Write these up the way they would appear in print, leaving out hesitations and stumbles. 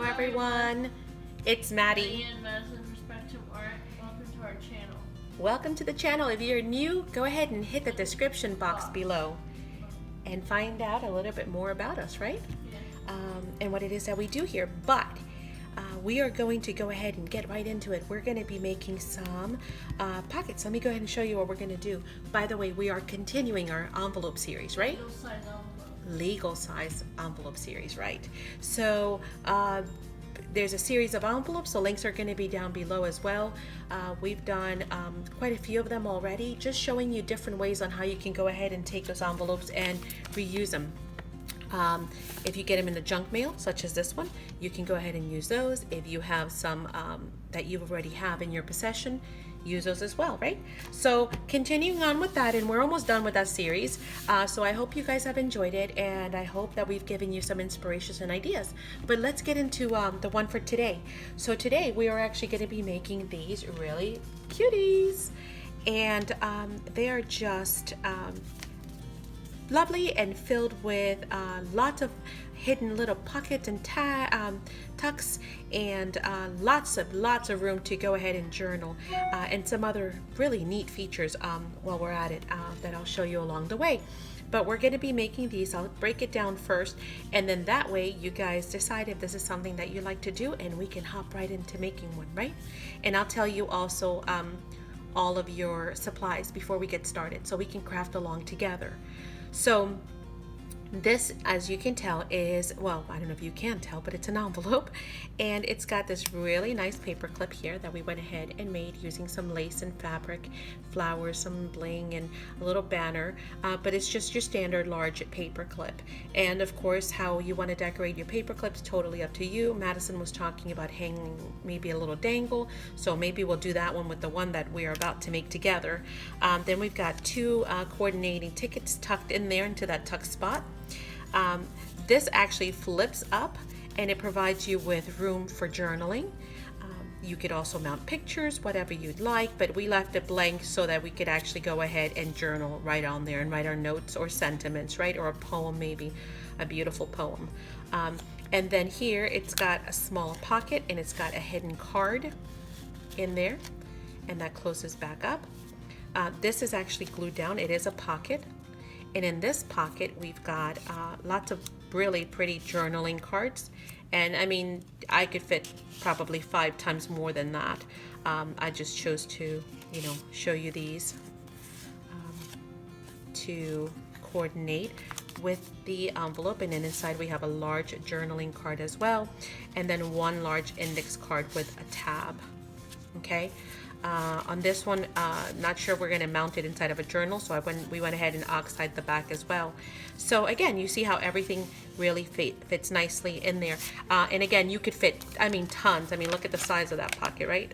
everyone. It's Maddie. Madi Madison from Spectrum Art. Welcome to our channel. Welcome to the channel. If you're new, go ahead and hit the description box below and find out a little bit more about us, right? Yeah. And what it is that we do here. But we are going to go ahead and get right into it. We're going to be making some pockets. Let me go ahead and show you what we're going to do. By the way, we are continuing our envelope series, right? Legal size envelope. Legal size envelope series, right? So there's a series of envelopes, so links are going to be down below as well. We've done quite a few of them already, just showing you different ways on how you can go ahead and take those envelopes and reuse them. If you get them in the junk mail, such as this one, you can go ahead and use those. If you have some that you already have in your possession, use those as well, right? So continuing on with that, and we're almost done with that series. So I hope you guys have enjoyed it, and I hope that we've given you some inspirations and ideas. But let's get into the one for today. So today we are actually going to be making these really cuties, and they are just lovely and filled with lots of hidden little pockets and tucks, and lots of room to go ahead and journal, and some other really neat features while we're at it that I'll show you along the way. But we're going to be making these. I'll break it down first, and then that way you guys decide if this is something that you like to do, and we can hop right into making one, right? And I'll tell you also all of your supplies before we get started, so we can craft along together. So this, as you can tell, is, well, I don't know if you can tell, but it's an envelope, and it's got this really nice paper clip here that we went ahead and made using some lace and fabric, flowers, some bling, and a little banner, but it's just your standard large paper clip. And of course, how you want to decorate your paper clips, totally up to you. Madison was talking about hanging maybe a little dangle, so maybe we'll do that one with the one that we are about to make together. Then we've got two coordinating tickets tucked in there into that tuck spot. This actually flips up, and it provides you with room for journaling. You could also mount pictures, whatever you'd like, but we left it blank so that we could actually go ahead and journal right on there and write our notes or sentiments, right? Or a poem, maybe a beautiful poem. And then here it's got a small pocket, and it's got a hidden card in there, and that closes back up. This is actually glued down. It is a pocket. And in this pocket, we've got lots of really pretty journaling cards. And I mean, I could fit probably 5 times more than that. I just chose to, show you these to coordinate with the envelope. And then inside we have a large journaling card as well. And then one large index card with a tab, okay? On this one, not sure we're going to mount it inside of a journal, so we went ahead and oxidized the back as well. So again, you see how everything really fits nicely in there. And again, you could fit, tons. Look at the size of that pocket, right?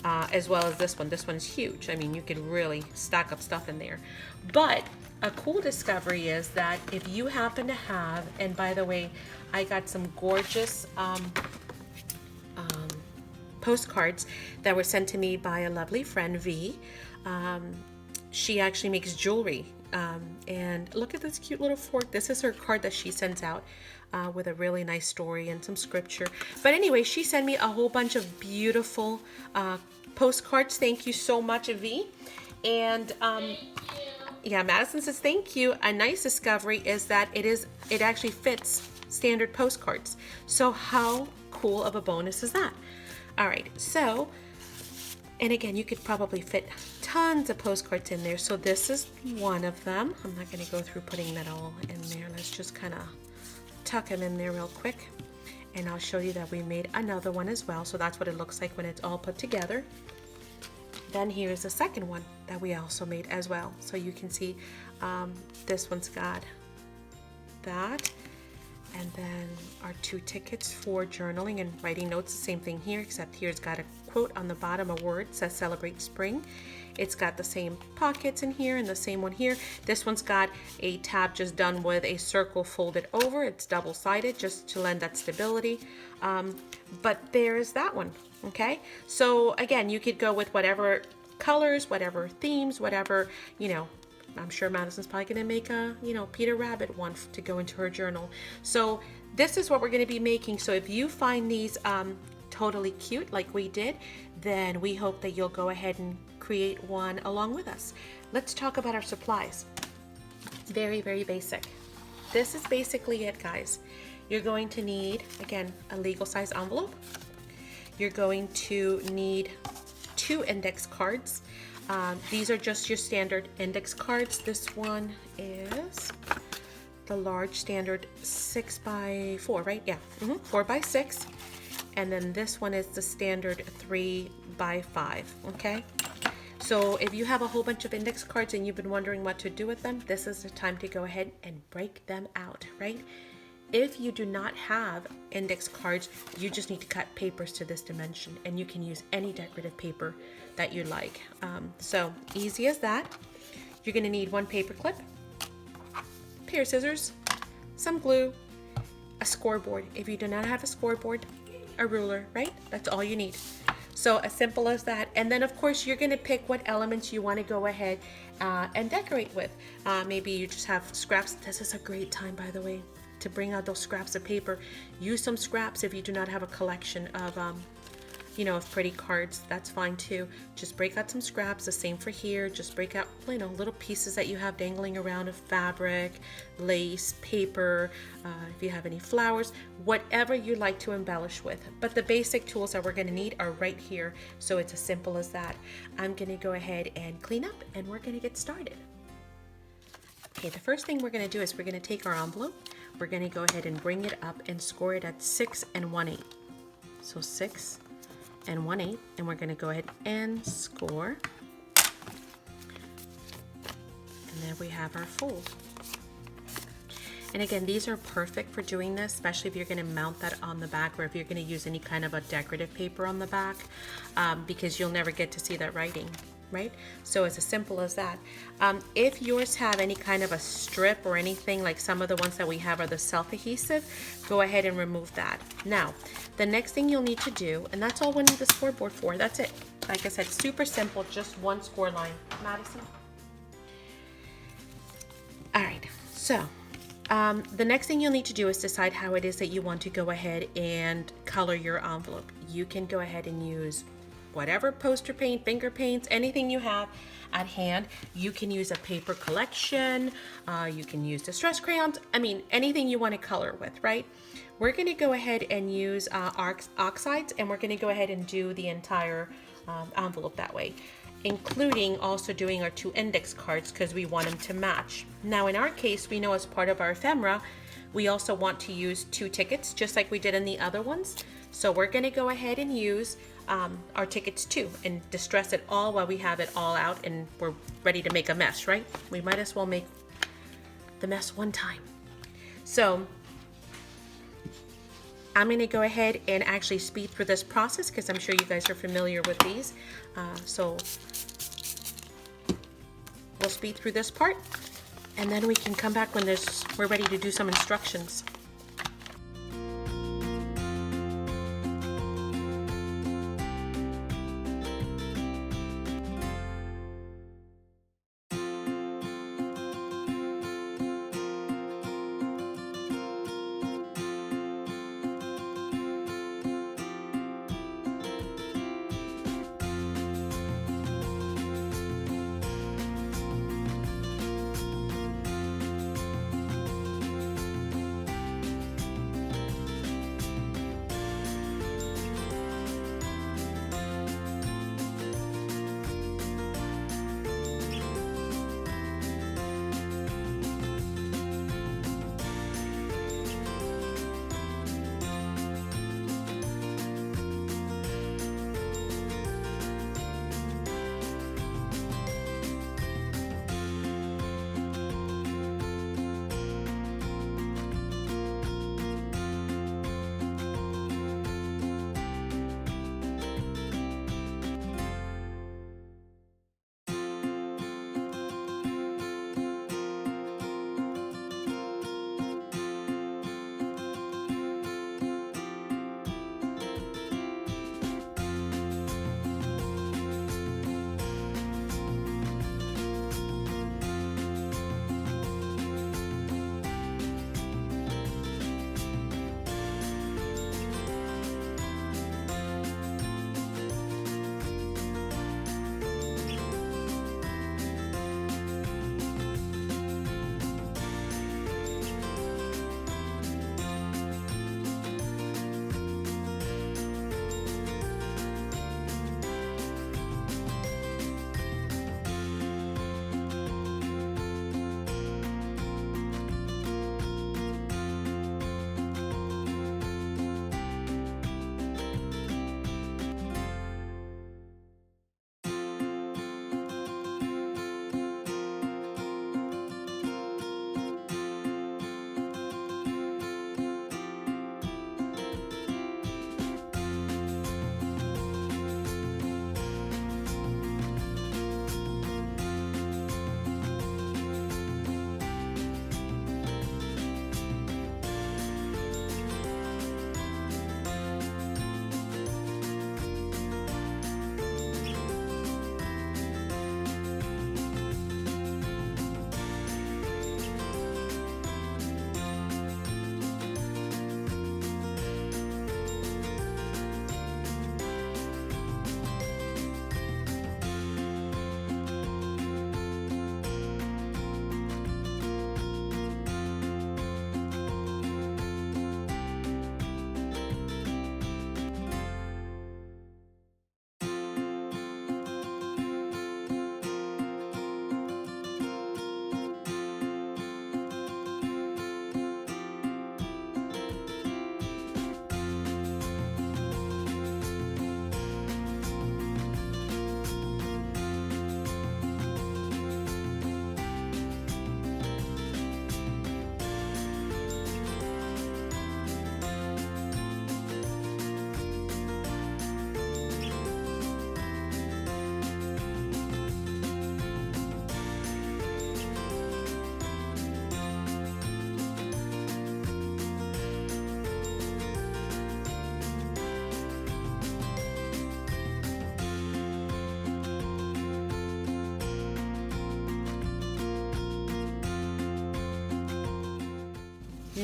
As well as this one. This one's huge. You could really stack up stuff in there. But a cool discovery is that if you happen to have, and by the way, I got some gorgeous postcards that were sent to me by a lovely friend, V. She actually makes jewelry, and look at this cute little fork. This is her card that she sends out with a really nice story and some scripture. But anyway, she sent me a whole bunch of beautiful postcards. Thank you so much, V. And yeah, Madison says thank you. A nice discovery is that it actually fits standard postcards. So how cool of a bonus is that? All right, so, and again, you could probably fit tons of postcards in there. So this is one of them. I'm not going to go through putting that all in there. Let's just kind of tuck them in there real quick. And I'll show you that we made another one as well. So that's what it looks like when it's all put together. Then here's the second one that we also made as well. So you can see this one's got that. And then our 2 tickets for journaling and writing notes, the same thing here, except here's got a quote on the bottom, a word says celebrate spring. It's got the same pockets in here and the same one here. This one's got a tab just done with a circle folded over. It's double-sided just to lend that stability. But there's that one, okay? So again, you could go with whatever colors, whatever themes, whatever, I'm sure Madison's probably going to make a, Peter Rabbit one to go into her journal. So this is what we're going to be making. So if you find these totally cute like we did, then we hope that you'll go ahead and create one along with us. Let's talk about our supplies. Very, very basic. This is basically it, guys. You're going to need, again, a legal size envelope. You're going to need 2 index cards. These are just your standard index cards. This one is the large standard 6x4, right? Yeah, 4x6. And then this one is the standard 3x5, okay? So if you have a whole bunch of index cards and you've been wondering what to do with them, this is the time to go ahead and break them out, right? If you do not have index cards, you just need to cut papers to this dimension, and you can use any decorative paper that you like. So easy as that. You're gonna need 1 paper clip, a pair of scissors, some glue, a scoreboard. If you do not have a scoreboard, a ruler, right? That's all you need. So as simple as that. And then of course you're gonna pick what elements you wanna go ahead and decorate with. Maybe you just have scraps. This is a great time, by the way, to bring out those scraps of paper. Use some scraps if you do not have a collection of of pretty cards. That's fine too. Just break out some scraps. The same for here. Just break out little pieces that you have dangling around of fabric, lace, paper, if you have any flowers, whatever you like to embellish with. But the basic tools that we're going to need are right here, so it's as simple as that. I'm going to go ahead and clean up, and we're going to get started. Okay, the first thing we're going to do is we're going to take our envelope. We're going to go ahead and bring it up and score it at 6 1/8. So 6 1/8, and we're going to go ahead and score. And there we have our fold. And again, these are perfect for doing this, especially if you're going to mount that on the back, or if you're going to use any kind of a decorative paper on the back, because you'll never get to see that writing, right? So it's as simple as that. If yours have any kind of a strip or anything, like some of the ones that we have are the self-adhesive, go ahead and remove that. Now, the next thing you'll need to do, and that's all we need the scoreboard for, that's it. Like I said, super simple, just 1 score line. Madison? All right, so the next thing you'll need to do is decide how it is that you want to go ahead and color your envelope. You can go ahead and use whatever poster paint, finger paints, anything you have at hand. You can use a paper collection, you can use distress crayons, anything you want to color with, right? We're going to go ahead and use oxides, and we're going to go ahead and do the entire envelope that way, including also doing our 2 index cards because we want them to match. Now in our case, we know as part of our ephemera, we also want to use 2 tickets, just like we did in the other ones. So we're going to go ahead and use our tickets too, and distress it all while we have it all out and we're ready to make a mess, right? We might as well make the mess one time. So I'm going to go ahead and actually speed through this process because I'm sure you guys are familiar with these. So we'll speed through this part, and then we can come back when we're ready to do some instructions.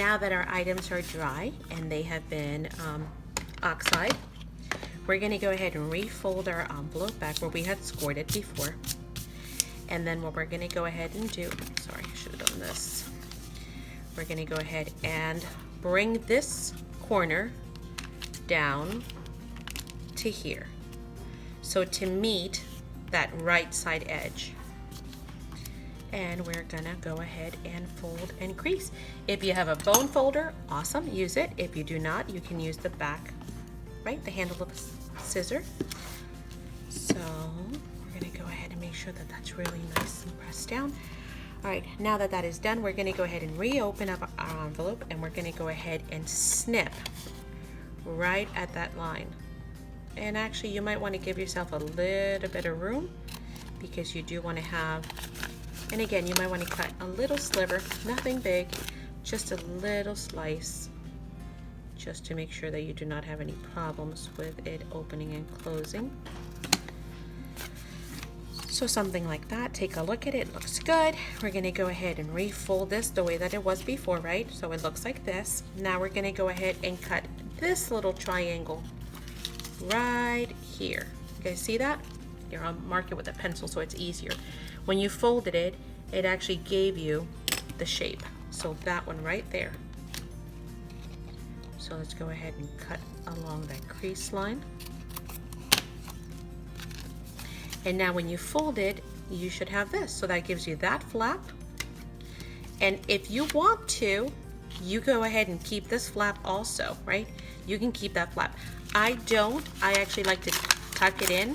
now that our items are dry and they have been oxide, we're going to go ahead and refold our envelope back where we had scored it before. And then what we're going to go ahead and do, sorry, I should have done this. We're going to go ahead and bring this corner down to here. So to meet that right side edge. And we're gonna go ahead and fold and crease. If you have a bone folder, awesome, use it. If you do not, you can use the back, right, the handle of a scissor. So we're gonna go ahead and make sure that that's really nice and pressed down. All right, now that that is done, we're gonna go ahead and reopen up our envelope, and we're gonna go ahead and snip right at that line. And actually, you might want to give yourself a little bit of room because you do want to have, and again, you might want to cut a little sliver, nothing big, just a little slice, just to make sure that you do not have any problems with it opening and closing. So something like that, take a look at it, looks good. We're gonna go ahead and refold this the way that it was before, right? So it looks like this. Now we're gonna go ahead and cut this little triangle right here. You guys see that? Here, I'll mark it with a pencil so it's easier. When you folded it, it actually gave you the shape. So that one right there. So let's go ahead and cut along that crease line. And now when you fold it, you should have this. So that gives you that flap. And if you want to, you go ahead and keep this flap also, right? You can keep that flap. I don't. I actually like to tuck it in.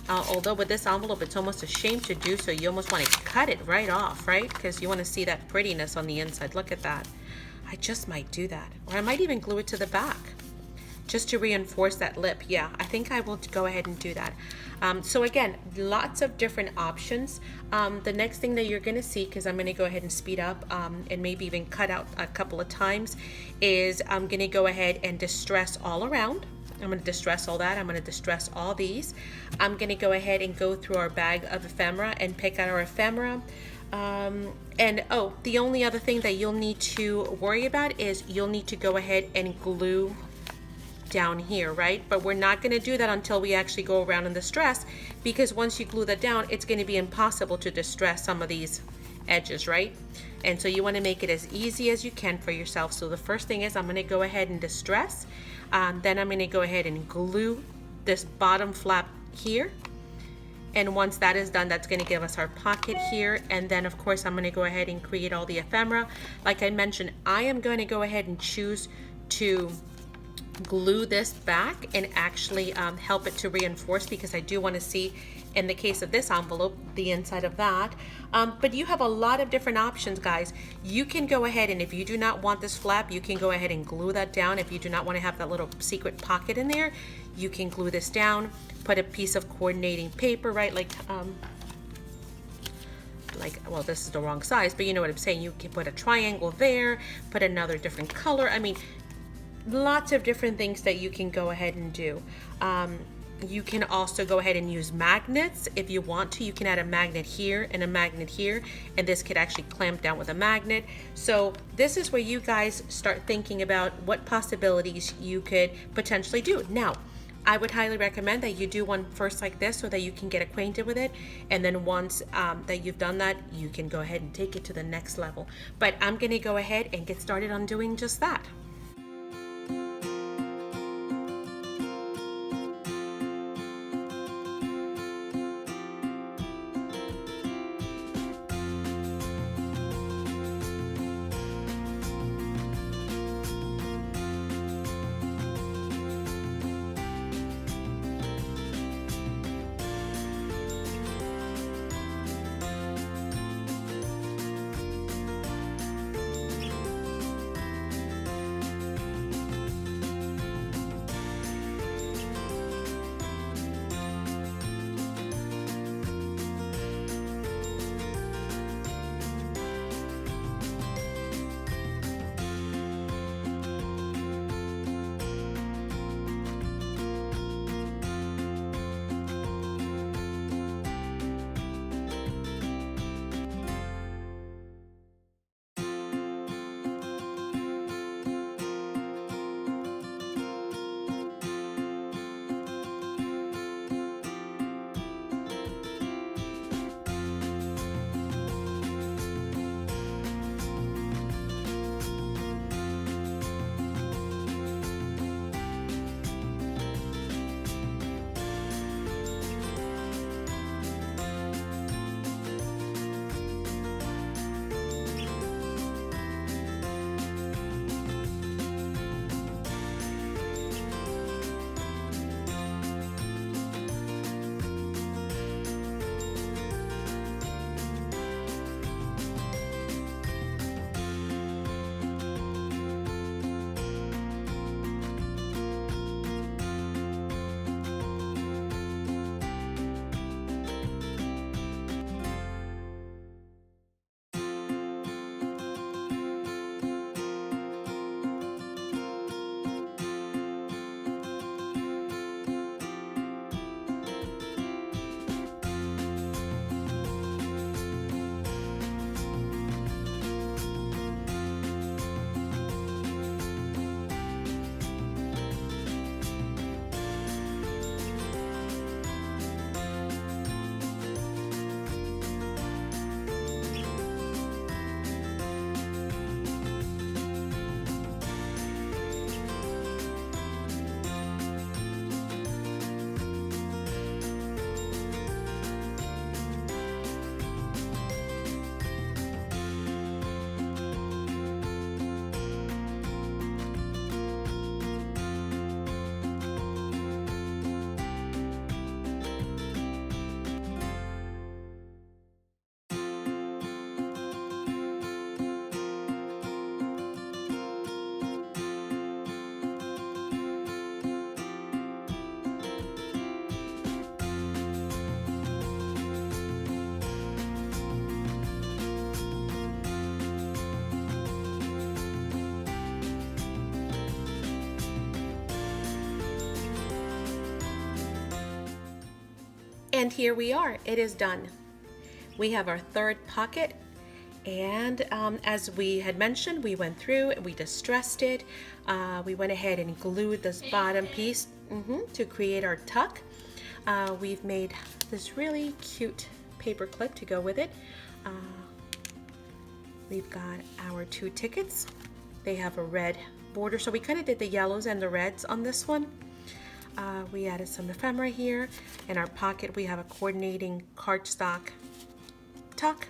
Although with this envelope, it's almost a shame to do so. You almost want to cut it right off, right? Because you want to see that prettiness on the inside. Look at that. I just might do that. Or I might even glue it to the back just to reinforce that lip. Yeah, I think I will go ahead and do that. So again, lots of different options. The next thing that you're going to see, because I'm going to go ahead and speed up and maybe even cut out a couple of times, is I'm going to go ahead and distress all around. I'm going to distress all that. I'm going to distress all these. I'm going to go ahead and go through our bag of ephemera and pick out our ephemera. And oh, the only other thing that you'll need to worry about is you'll need to go ahead and glue down here, right? But we're not going to do that until we actually go around and distress, because once you glue that down, it's going to be impossible to distress some of these edges, right? And so you want to make it as easy as you can for yourself. So the first thing is I'm going to go ahead and distress. Then I'm going to go ahead and glue this bottom flap here. And once that is done, that's going to give us our pocket here. And then of course I'm going to go ahead and create all the ephemera. Like I mentioned, I am going to go ahead and choose to glue this back and actually help it to reinforce, because I do want to see, in the case of this envelope, the inside of that. But you have a lot of different options, guys. You can go ahead, and if you do not want this flap, you can go ahead and glue that down. If you do not want to have that little secret pocket in there, you can glue this down, put a piece of coordinating paper, right? Like, well, this is the wrong size, but you know what I'm saying. You can put a triangle there, put another different color. I mean, lots of different things that you can go ahead and do. You can also go ahead and use magnets if you want to. You can add a magnet here and a magnet here, and this could actually clamp down with a magnet. So this is where you guys start thinking about what possibilities you could potentially do. Now, I would highly recommend that you do one first like this so that you can get acquainted with it, and then once that you've done that, you can go ahead and take it to the next level. But I'm going to go ahead and get started on doing just that. And here we are, it is done. We have our third pocket, and as we had mentioned, we went through and we distressed it. We went ahead and glued this bottom piece to create our tuck. We've made this really cute paper clip to go with it. We've got our 2 tickets. They have a red border, so we kind of did the yellows and the reds on this one. We added some ephemera here. In our pocket, we have a coordinating cardstock tuck,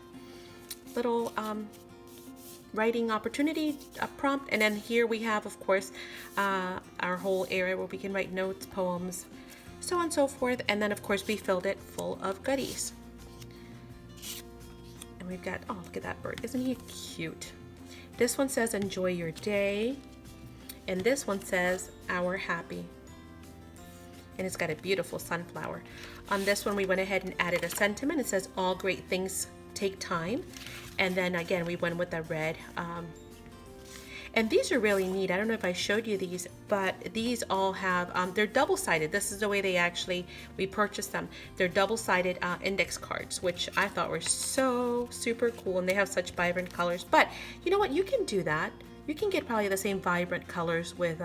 little writing opportunity, a prompt, and then here we have, of course, our whole area where we can write notes, poems, so on and so forth. And then, of course, we filled it full of goodies. And we've got, oh, look at that bird. Isn't he cute? This one says, enjoy your day. And this one says, our happy. And it's got a beautiful sunflower. On this one, we went ahead and added a sentiment. It says, all great things take time. And then again, we went with the red. And these are really neat. I don't know if I showed you these, but these all have, they're double-sided. This is the way we purchased them. They're double-sided index cards, which I thought were so super cool. And they have such vibrant colors. But you know what? You can do that. You can get probably the same vibrant colors with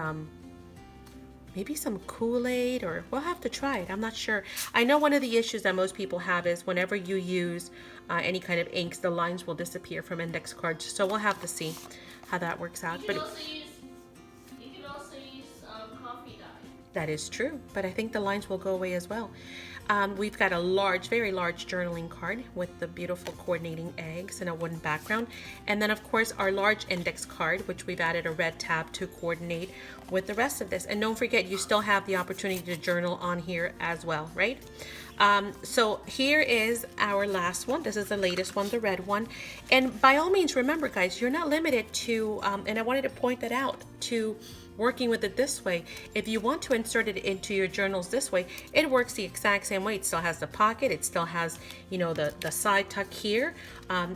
maybe some Kool-Aid, or we'll have to try it. I'm not sure. I know one of the issues that most people have is whenever you use any kind of inks, the lines will disappear from index cards. So we'll have to see how that works out. You can also use coffee dye. That is true, but I think the lines will go away as well. We've got a large, very large journaling card with the beautiful coordinating eggs and a wooden background. And then, of course, our large index card, which we've added a red tab to coordinate with the rest of this. And don't forget, you still have the opportunity to journal on here as well, right? So here is our last one. This is the latest one, the red one. And by all means, remember, guys, you're not limited to, and I wanted to point that out, to working with it this way. If you want to insert it into your journals this way, it works the exact same way. It still has the pocket, it still has, you know, the side tuck here.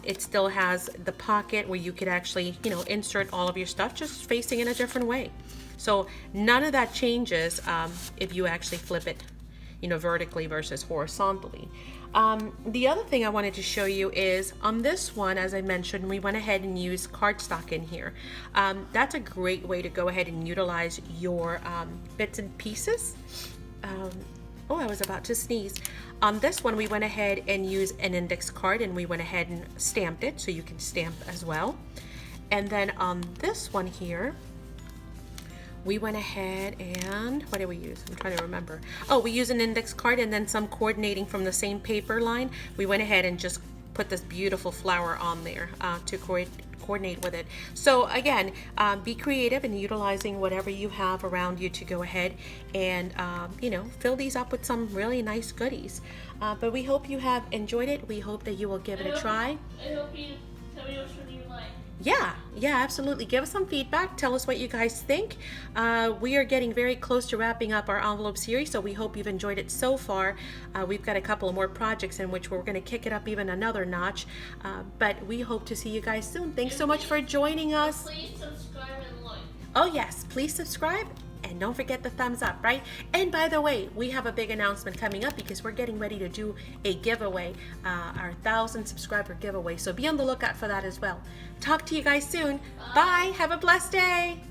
It still has the pocket where you could actually, you know, insert all of your stuff, just facing in a different way. So none of that changes if you actually flip it, you know, vertically versus horizontally. The other thing I wanted to show you is on this one, as I mentioned, we went ahead and used cardstock in here. That's a great way to go ahead and utilize your bits and pieces. Oh, I was about to sneeze. On this one, we went ahead and used an index card, and we went ahead and stamped it, so you can stamp as well. And then on this one here, we went ahead and, what did we use? I'm trying to remember. Oh, we used an index card and then some coordinating from the same paper line. We went ahead and just put this beautiful flower on there to coordinate with it. So again, be creative in utilizing whatever you have around you to go ahead and, you know, fill these up with some really nice goodies. But we hope you have enjoyed it. We hope that you will give it a try. I hope you tell me which one you like. Yeah, absolutely. Give us some feedback. Tell us what you guys think. We are getting very close to wrapping up our envelope series, so we hope you've enjoyed it so far. We've got a couple of more projects in which we're going to kick it up even another notch. But we hope to see you guys soon. Thanks so much for joining us. Please subscribe and like. Oh yes, please subscribe. And don't forget the thumbs up, right? And by the way, we have a big announcement coming up because we're getting ready to do a giveaway, our 1,000 subscriber giveaway. So be on the lookout for that as well. Talk to you guys soon. Bye. Have a blessed day.